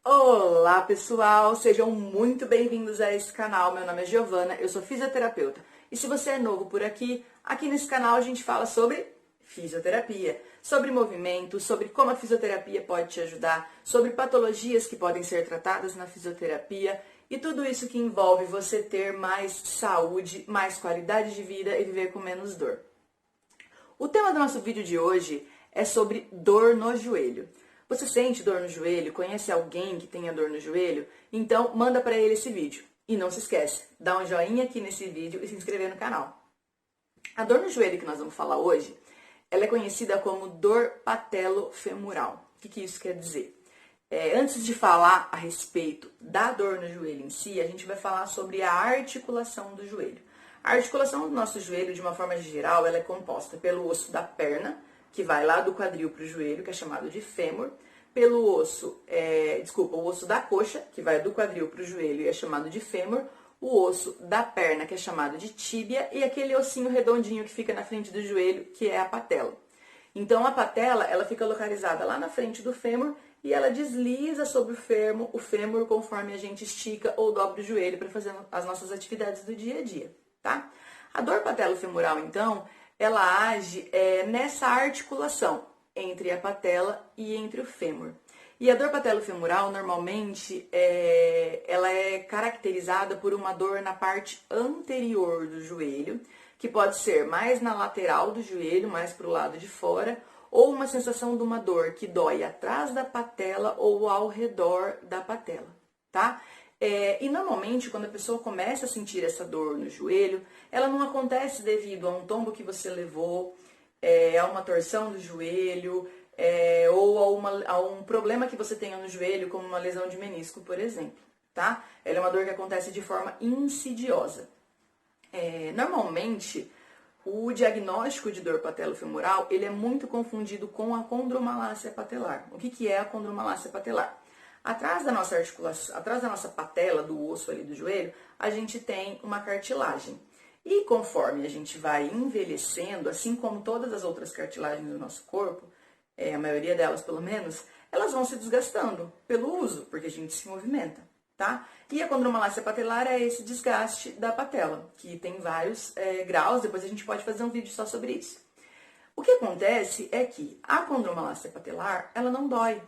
Olá pessoal, sejam muito bem-vindos a esse canal. Meu nome é Giovana, eu sou fisioterapeuta. E se você é novo por aqui, aqui nesse canal a gente fala sobre fisioterapia, sobre movimento, sobre como a fisioterapia pode te ajudar, sobre patologias que podem ser tratadas na fisioterapia e tudo isso que envolve você ter mais saúde, mais qualidade de vida e viver com menos dor. O tema do nosso vídeo de hoje é sobre dor no joelho. Você sente dor no joelho? Conhece alguém que tenha dor no joelho? Então, manda para ele esse vídeo. E não se esquece, dá um joinha aqui nesse vídeo e se inscrever no canal. A dor no joelho que nós vamos falar hoje, ela é conhecida como dor patelofemoral. O que isso quer dizer? Antes de falar a respeito da dor no joelho em si, a gente vai falar sobre a articulação do joelho. A articulação do nosso joelho, de uma forma geral, ela é composta pelo osso da perna, que vai lá do quadril para o joelho, que é chamado de fêmur, pelo osso, o osso da coxa, que vai do quadril para o joelho e é chamado de fêmur, o osso da perna, que é chamado de tíbia, e aquele ossinho redondinho que fica na frente do joelho, que é a patela. Então, a patela, ela fica localizada lá na frente do fêmur e ela desliza sobre o fêmur conforme a gente estica ou dobra o joelho para fazer as nossas atividades do dia a dia, tá? A dor patelofemoral, então, ela age nessa articulação entre a patela e entre o fêmur. E a dor patelofemoral, normalmente, ela é caracterizada por uma dor na parte anterior do joelho, que pode ser mais na lateral do joelho, mais para o lado de fora, ou uma sensação de uma dor que dói atrás da patela ou ao redor da patela, tá? E normalmente, quando a pessoa começa a sentir essa dor no joelho, ela não acontece devido a um tombo que você levou, a uma torção do joelho, ou a um problema que você tenha no joelho, como uma lesão de menisco, por exemplo, tá? Ela é uma dor que acontece de forma insidiosa. Normalmente, o diagnóstico de dor patelofemoral, ele é muito confundido com a condromalácia patelar. O que é a condromalácia patelar? Atrás da nossa articulação, atrás da nossa patela, do osso ali do joelho, a gente tem uma cartilagem. E conforme a gente vai envelhecendo, assim como todas as outras cartilagens do nosso corpo, a maioria delas pelo menos, elas vão se desgastando pelo uso, porque a gente se movimenta, tá? E a condromalácia patelar é esse desgaste da patela, que tem vários graus, depois a gente pode fazer um vídeo só sobre isso. O que acontece é que a condromalácia patelar, ela não dói.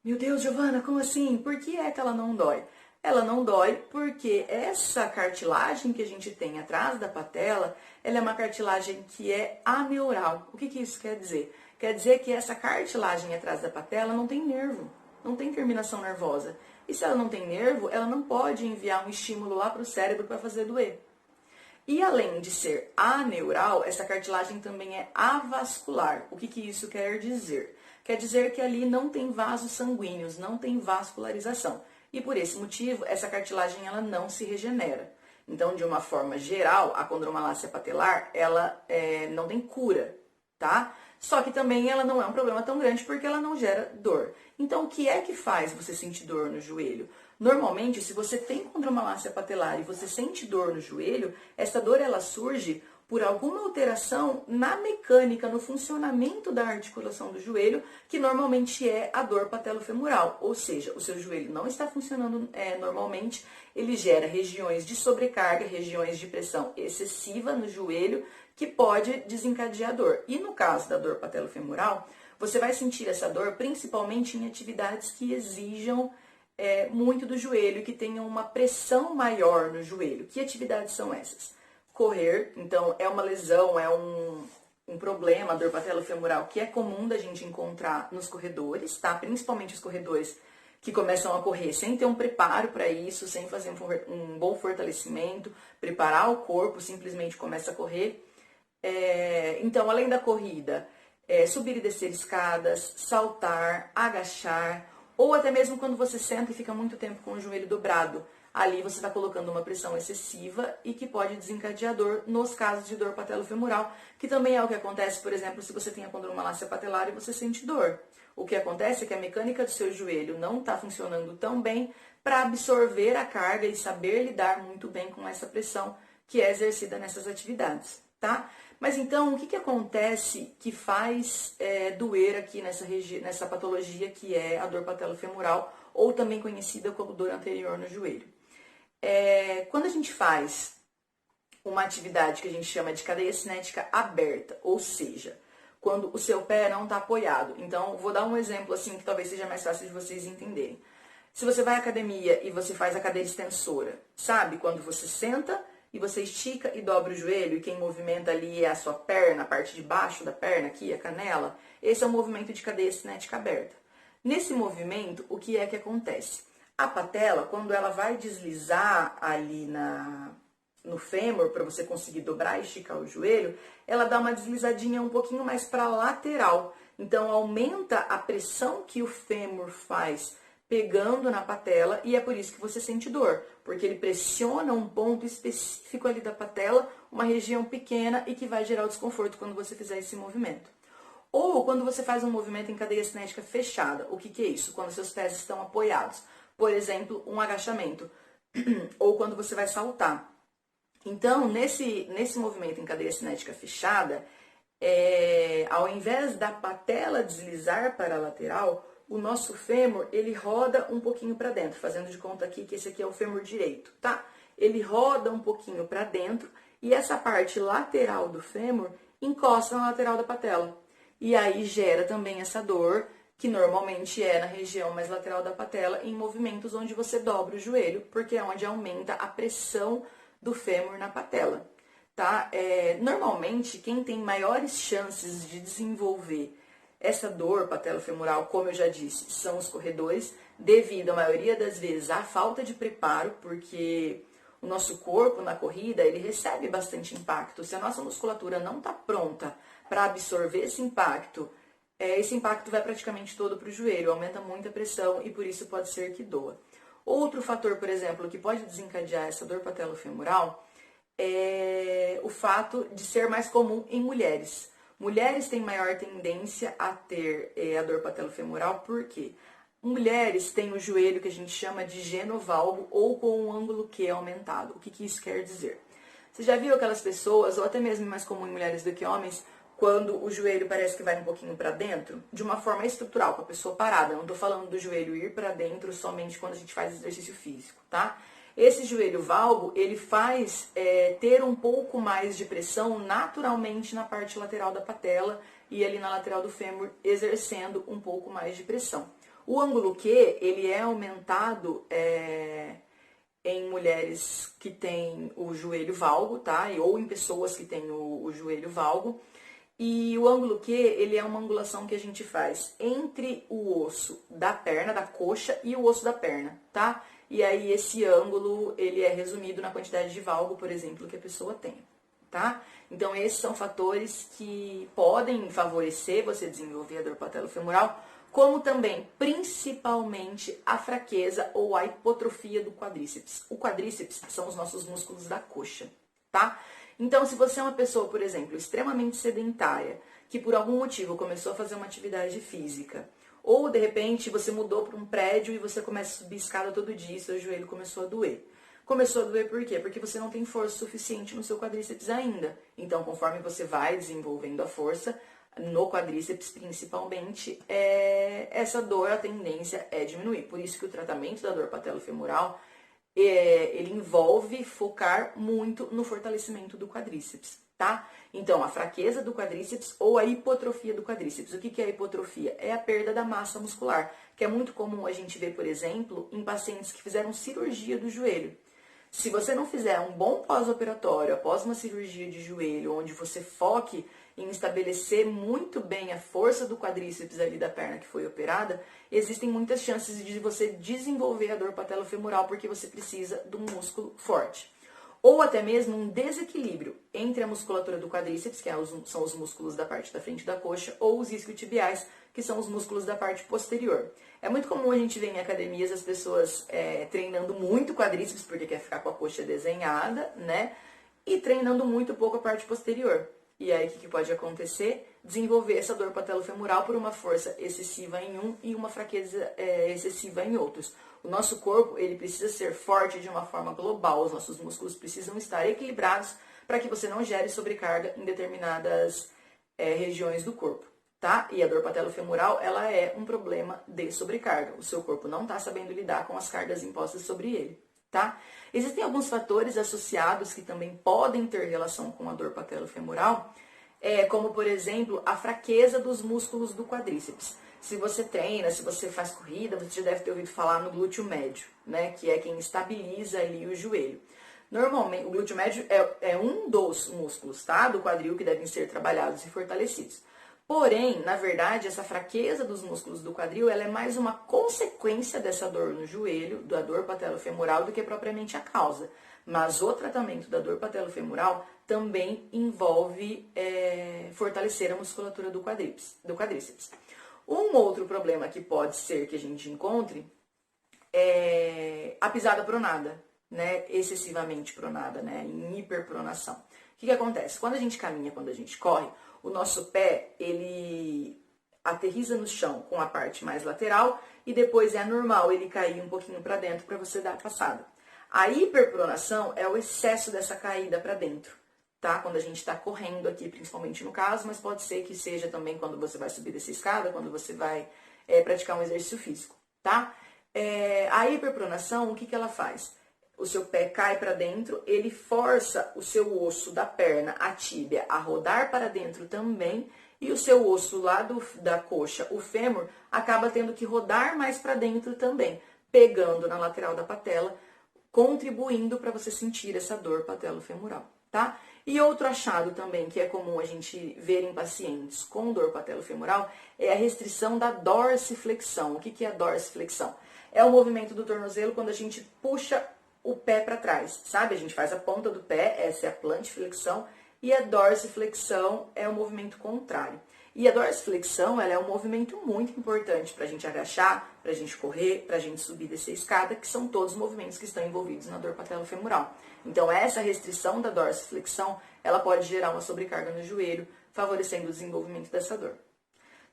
Meu Deus, Giovana, como assim? Por que é que ela não dói? Ela não dói porque essa cartilagem que a gente tem atrás da patela, ela é uma cartilagem que é aneural. O que isso quer dizer? Quer dizer que essa cartilagem atrás da patela não tem nervo, não tem terminação nervosa. E se ela não tem nervo, ela não pode enviar um estímulo lá para o cérebro para fazer doer. E além de ser aneural, essa cartilagem também é avascular. O que isso quer dizer? Quer dizer que ali não tem vasos sanguíneos, não tem vascularização. E por esse motivo, essa cartilagem ela não se regenera. Então, de uma forma geral, a condromalácia patelar, ela não tem cura, tá? Só que também ela não é um problema tão grande porque ela não gera dor. Então, o que é que faz você sentir dor no joelho? Normalmente, se você tem condromalácia patelar e você sente dor no joelho, essa dor ela surge por alguma alteração na mecânica, no funcionamento da articulação do joelho, que normalmente é a dor patelofemoral. Ou seja, o seu joelho não está funcionando normalmente, ele gera regiões de sobrecarga, regiões de pressão excessiva no joelho, que pode desencadear a dor. E no caso da dor patelofemoral, você vai sentir essa dor principalmente em atividades que exijam muito do joelho, que tenham uma pressão maior no joelho. Que atividades são essas? Correr, então é uma lesão, é um problema, a dor patelofemoral, que é comum da gente encontrar nos corredores, tá? Principalmente os corredores que começam a correr sem ter um preparo para isso, sem fazer um bom fortalecimento, preparar o corpo, simplesmente começa a correr. Então, além da corrida, subir e descer escadas, saltar, agachar, ou até mesmo quando você senta e fica muito tempo com o joelho dobrado, ali você está colocando uma pressão excessiva e que pode desencadear dor nos casos de dor patelofemoral, que também é o que acontece, por exemplo, se você tem a condromalácia patelar e você sente dor. O que acontece é que a mecânica do seu joelho não está funcionando tão bem para absorver a carga e saber lidar muito bem com essa pressão que é exercida nessas atividades, tá? Mas então, o que acontece que faz doer aqui nessa patologia que é a dor patelofemoral ou também conhecida como dor anterior no joelho. Quando a gente faz uma atividade que a gente chama de cadeia cinética aberta, ou seja, quando o seu pé não está apoiado. Então, vou dar um exemplo assim que talvez seja mais fácil de vocês entenderem. Se você vai à academia e você faz a cadeira extensora, sabe? Quando você senta e você estica e dobra o joelho e quem movimenta ali é a sua perna, a parte de baixo da perna aqui, a canela. Esse é o movimento de cadeia cinética aberta. Nesse movimento, o que é que acontece? A patela, quando ela vai deslizar ali no fêmur, para você conseguir dobrar e esticar o joelho, ela dá uma deslizadinha um pouquinho mais para a lateral. Então, aumenta a pressão que o fêmur faz pegando na patela e é por isso que você sente dor, porque ele pressiona um ponto específico ali da patela, uma região pequena e que vai gerar o desconforto quando você fizer esse movimento. Ou quando você faz um movimento em cadeia cinética fechada. O que é isso? Quando seus pés estão apoiados. Por exemplo, um agachamento. Ou quando você vai saltar. Então, nesse movimento em cadeia cinética fechada, ao invés da patela deslizar para a lateral, o nosso fêmur, ele roda um pouquinho para dentro, fazendo de conta aqui que esse aqui é o fêmur direito, tá? Ele roda um pouquinho para dentro e essa parte lateral do fêmur encosta na lateral da patela. E aí gera também essa dor, que normalmente é na região mais lateral da patela, em movimentos onde você dobra o joelho, porque é onde aumenta a pressão do fêmur na patela, tá? Normalmente, quem tem maiores chances de desenvolver essa dor patelofemoral, como eu já disse, são os corredores, devido, a maioria das vezes, à falta de preparo, porque o nosso corpo, na corrida, ele recebe bastante impacto. Se a nossa musculatura não está pronta para absorver esse impacto vai praticamente todo para o joelho, aumenta muito a pressão e por isso pode ser que doa. Outro fator, por exemplo, que pode desencadear essa dor patelofemoral é o fato de ser mais comum em mulheres. Mulheres têm maior tendência a ter a dor patelofemoral, porque mulheres têm o joelho que a gente chama de genovalgo ou com um ângulo Q aumentado. O que isso quer dizer? Você já viu aquelas pessoas, ou até mesmo mais comum em mulheres do que homens, quando o joelho parece que vai um pouquinho para dentro, de uma forma estrutural, com a pessoa parada. Não estou falando do joelho ir para dentro somente quando a gente faz exercício físico, tá? Esse joelho valgo, ele faz ter um pouco mais de pressão naturalmente na parte lateral da patela e ali na lateral do fêmur, exercendo um pouco mais de pressão. O ângulo Q, ele é aumentado em mulheres que têm o joelho valgo, tá? Ou em pessoas que têm o joelho valgo. E o ângulo Q, ele é uma angulação que a gente faz entre o osso da perna, da coxa, e o osso da perna, tá? E aí esse ângulo, ele é resumido na quantidade de valgo, por exemplo, que a pessoa tem, tá? Então esses são fatores que podem favorecer você desenvolver a dor patelofemoral, como também, principalmente, a fraqueza ou a hipotrofia do quadríceps. O quadríceps são os nossos músculos da coxa, tá? Então, se você é uma pessoa, por exemplo, extremamente sedentária, que por algum motivo começou a fazer uma atividade física, ou de repente você mudou para um prédio e você começa a subir escada todo dia e seu joelho começou a doer. Começou a doer por quê? Porque você não tem força suficiente no seu quadríceps ainda. Então, conforme você vai desenvolvendo a força, no quadríceps principalmente, essa dor, a tendência é diminuir. Por isso que o tratamento da dor patelofemoral, ele envolve focar muito no fortalecimento do quadríceps, tá? Então, a fraqueza do quadríceps ou a hipotrofia do quadríceps. O que é a hipotrofia? É a perda da massa muscular, que é muito comum a gente ver, por exemplo, em pacientes que fizeram cirurgia do joelho. Se você não fizer um bom pós-operatório após uma cirurgia de joelho, onde você foque em estabelecer muito bem a força do quadríceps ali da perna que foi operada, existem muitas chances de você desenvolver a dor patelofemoral porque você precisa de um músculo forte. Ou até mesmo um desequilíbrio entre a musculatura do quadríceps, que são os músculos da parte da frente da coxa, ou os isquiotibiais, que são os músculos da parte posterior. É muito comum a gente ver em academias as pessoas treinando muito quadríceps, porque quer ficar com a coxa desenhada, né? E treinando muito pouco a parte posterior. E aí, o que pode acontecer? Desenvolver essa dor patelofemoral por uma força excessiva em um e uma fraqueza excessiva em outros. O nosso corpo, ele precisa ser forte de uma forma global. Os nossos músculos precisam estar equilibrados para que você não gere sobrecarga em determinadas regiões do corpo, tá? E a dor patelofemoral, ela é um problema de sobrecarga. O seu corpo não está sabendo lidar com as cargas impostas sobre ele, tá? Existem alguns fatores associados que também podem ter relação com a dor patelofemoral, como, por exemplo, a fraqueza dos músculos do quadríceps. Se você treina, se você faz corrida, você já deve ter ouvido falar no glúteo médio, né? Que é quem estabiliza ali o joelho. Normalmente, o glúteo médio é um dos músculos, tá? Do quadril que devem ser trabalhados e fortalecidos. Porém, na verdade, essa fraqueza dos músculos do quadril, ela é mais uma consequência dessa dor no joelho, da dor patelofemoral, do que propriamente a causa. Mas o tratamento da dor patelofemoral também envolve fortalecer a musculatura do quadríceps. Um outro problema que pode ser que a gente encontre é a pisada pronada, né? Excessivamente pronada, né? Em hiperpronação. O que acontece? Quando a gente caminha, quando a gente corre, o nosso pé, ele aterriza no chão com a parte mais lateral e depois é normal ele cair um pouquinho para dentro para você dar a passada. A hiperpronação é o excesso dessa caída para dentro, tá? Quando a gente está correndo aqui, principalmente no caso, mas pode ser que seja também quando você vai subir dessa escada, quando você vai praticar um exercício físico, tá? A hiperpronação, o que ela faz? O seu pé cai para dentro, ele força o seu osso da perna, a tíbia, a rodar para dentro também, e o seu osso lá da coxa, o fêmur, acaba tendo que rodar mais para dentro também, pegando na lateral da patela, contribuindo para você sentir essa dor patelofemoral, tá? E outro achado também, que é comum a gente ver em pacientes com dor patelofemoral, é a restrição da dorsiflexão. O que é a dorsiflexão? É o movimento do tornozelo quando a gente puxa o pé para trás, sabe? A gente faz a ponta do pé, essa é a plantiflexão, e a dorsiflexão é o movimento contrário. E a dorsiflexão, ela é um movimento muito importante para a gente agachar, para a gente correr, para a gente subir e descer a escada, que são todos os movimentos que estão envolvidos na dor patelofemoral. Então, essa restrição da dorsiflexão, ela pode gerar uma sobrecarga no joelho, favorecendo o desenvolvimento dessa dor.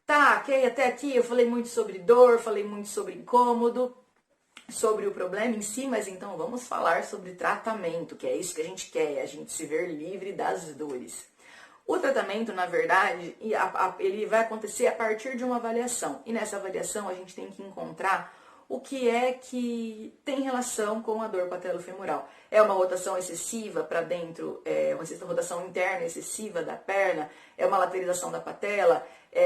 Tá, ok? Até aqui eu falei muito sobre dor, falei muito sobre incômodo, sobre o problema em si, mas então vamos falar sobre tratamento, que é isso que a gente quer, a gente se ver livre das dores. O tratamento, na verdade, ele vai acontecer a partir de uma avaliação, e nessa avaliação a gente tem que encontrar o que é que tem relação com a dor patelofemoral. É uma rotação excessiva para dentro, é uma rotação interna excessiva da perna, é uma lateralização da patela,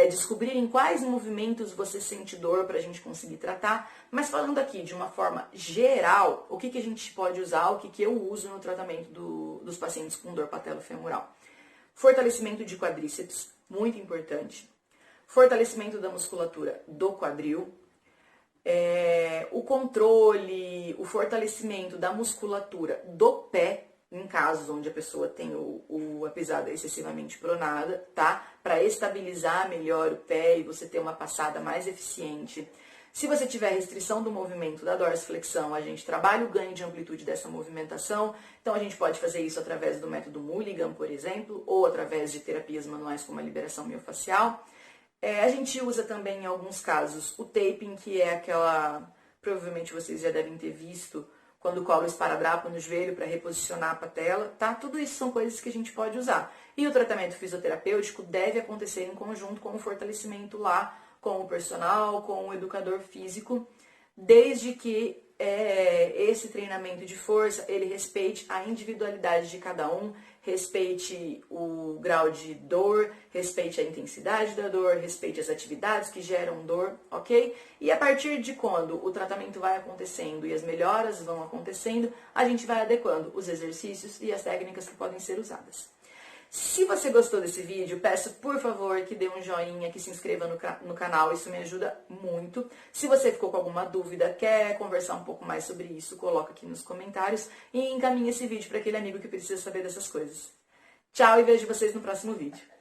descobrir em quais movimentos você sente dor para a gente conseguir tratar. Mas falando aqui de uma forma geral, o que a gente pode usar, o que eu uso no tratamento dos pacientes com dor patelofemoral? Fortalecimento de quadríceps, muito importante. Fortalecimento da musculatura do quadril. O controle, o fortalecimento da musculatura do pé, em casos onde a pessoa tem a pisada excessivamente pronada, tá? Para estabilizar melhor o pé e você ter uma passada mais eficiente. Se você tiver restrição do movimento da dorsiflexão, a gente trabalha o ganho de amplitude dessa movimentação. Então, a gente pode fazer isso através do método Mulligan, por exemplo, ou através de terapias manuais como a liberação miofascial. A gente usa também, em alguns casos, o taping, que é aquela... Provavelmente vocês já devem ter visto quando cola o esparadrapo no joelho para reposicionar a patela, tá? Tudo isso são coisas que a gente pode usar. E o tratamento fisioterapêutico deve acontecer em conjunto com o fortalecimento lá, com o personal, com o educador físico, desde que esse treinamento de força, ele respeite a individualidade de cada um, respeite o grau de dor, respeite a intensidade da dor, respeite as atividades que geram dor, ok? E a partir de quando o tratamento vai acontecendo e as melhoras vão acontecendo, a gente vai adequando os exercícios e as técnicas que podem ser usadas. Se você gostou desse vídeo, peço por favor que dê um joinha, que se inscreva no canal, isso me ajuda muito. Se você ficou com alguma dúvida, quer conversar um pouco mais sobre isso, coloca aqui nos comentários e encaminhe esse vídeo para aquele amigo que precisa saber dessas coisas. Tchau e vejo vocês no próximo vídeo.